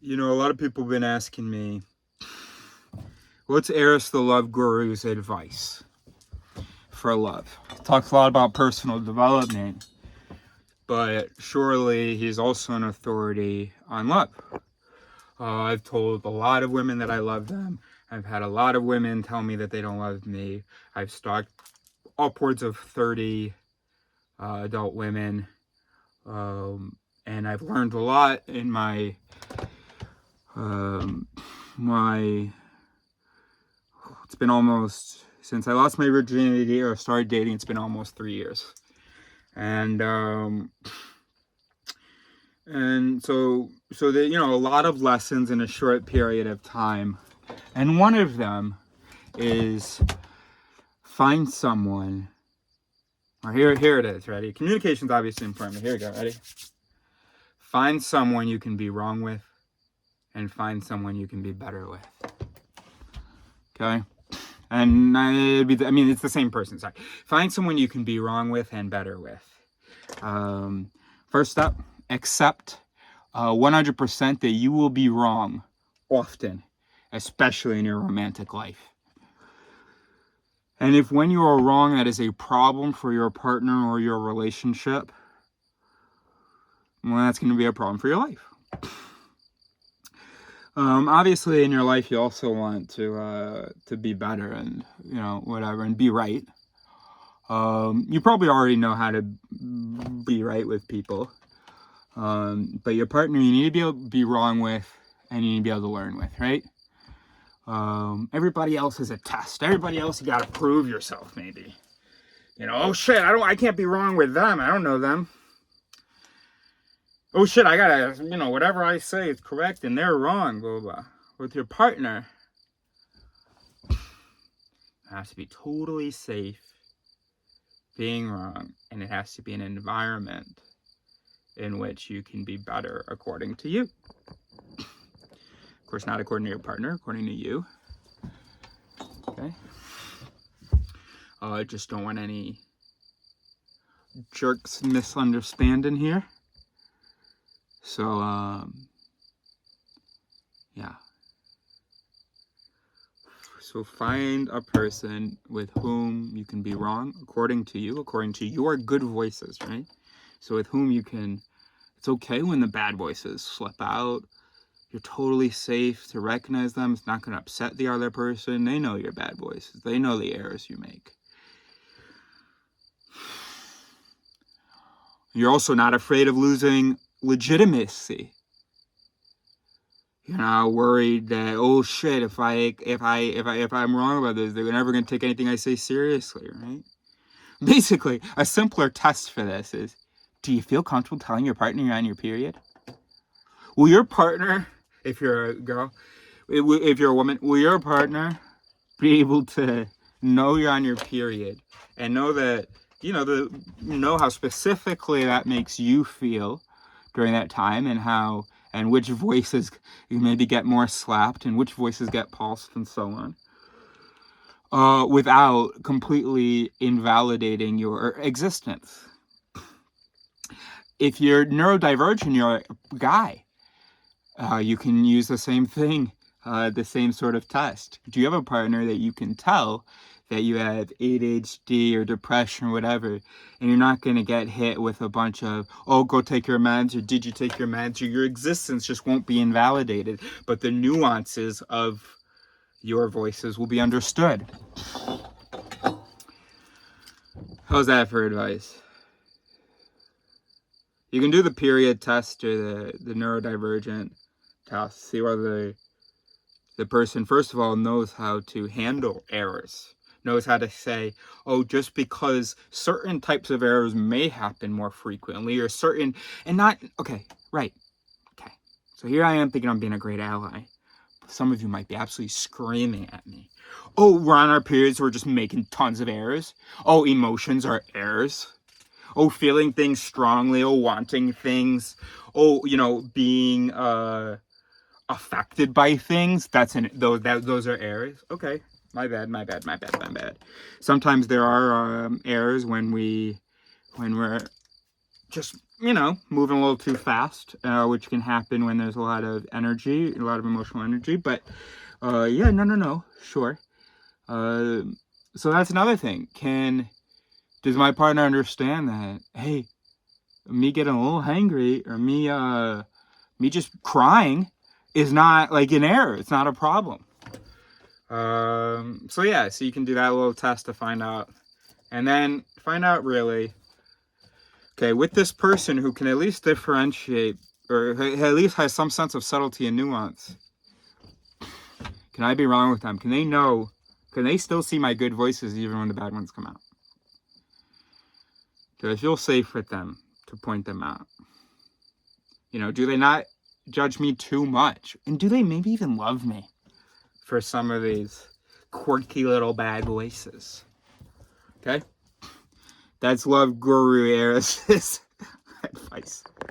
A lot of people have been asking me, what's Eris the Love Guru's advice for love? He talks a lot about personal development, but surely he's also an authority on love. I've told a lot of women that I love them. I've had a lot of women tell me that they don't love me. I've stalked upwards of 30 adult women, and I've learned a lot in my it's been almost, since I lost my virginity or started dating, it's been almost 3 years. And so that, a lot of lessons in a short period of time. And one of them is find someone, or here it is, ready? Communication's obviously important. Here we go, ready? Find someone you can be wrong with, and find someone you can be better with. Okay? And it's the same person, sorry. Find someone you can be wrong with and better with. First step, accept 100% that you will be wrong often, especially in your romantic life. And if when you are wrong, that is a problem for your partner or your relationship, well, that's going to be a problem for your life. Obviously in your life you also want to be better and whatever and be right. You probably already know how to be right with people, but your partner you need to be able to be wrong with, and you need to be able to learn with, right? Everybody else is a test. Everybody else you got to prove yourself, maybe. Oh shit, I can't be wrong with them. I don't know them. Oh shit, I gotta, whatever I say is correct and they're wrong, blah, blah, blah. With your partner, it has to be totally safe being wrong, and it has to be an environment in which you can be better according to you. Of course, not according to your partner, according to you. Okay? Just don't want any jerks misunderstanding here. So, yeah. So find a person with whom you can be wrong, according to you, according to your good voices, right? So with whom it's okay when the bad voices slip out. You're totally safe to recognize them. It's not going to upset the other person. They know your bad voices. They know the errors you make. You're also not afraid of losing legitimacy. You're not worried that, oh shit, if I'm wrong about this, they're never going to take anything I say seriously, right? Basically, a simpler test for this is, do you feel comfortable telling your partner you're on your period? Will your partner, if you're a girl, if you're a woman, will your partner be able to know you're on your period and know that, know how specifically that makes you feel during that time, and which voices you maybe get more slapped and which voices get pulsed and so on, without completely invalidating your existence? If you're neurodivergent, you're a guy, you can use the same thing, the same sort of test. Do you have a partner that you can tell that you have ADHD or depression or whatever, and you're not going to get hit with a bunch of, oh, go take your meds, or did you take your meds, or your existence just won't be invalidated, but the nuances of your voices will be understood? How's that for advice? You can do the period test or the neurodivergent test, see whether the person, first of all, knows how to handle errors, knows how to say, oh, just because certain types of errors may happen more frequently, or certain, and not, okay, right, okay. So here I am thinking I'm being a great ally. Some of you might be absolutely screaming at me. Oh, we're on our periods, we're just making tons of errors. Oh, emotions are errors. Oh, feeling things strongly, oh, wanting things. Oh, being, affected by things, those are errors. Okay, my bad. Sometimes there are errors when we're just, moving a little too fast, which can happen when there's a lot of energy, a lot of emotional energy. But yeah, no, sure. So that's another thing. Does my partner understand that, hey, me getting a little hangry, or me just crying is not like an error. It's not a problem. So yeah, so you can do that little test to find out. And then find out really, okay, with this person who can at least differentiate, or at least has some sense of subtlety and nuance, can I be wrong with them? Can they still see my good voices even when the bad ones come out? Do I feel safe with them to point them out? Do they not judge me too much? And do they maybe even love me for some of these quirky little bad voices? Okay? That's Love Guru Eris's advice.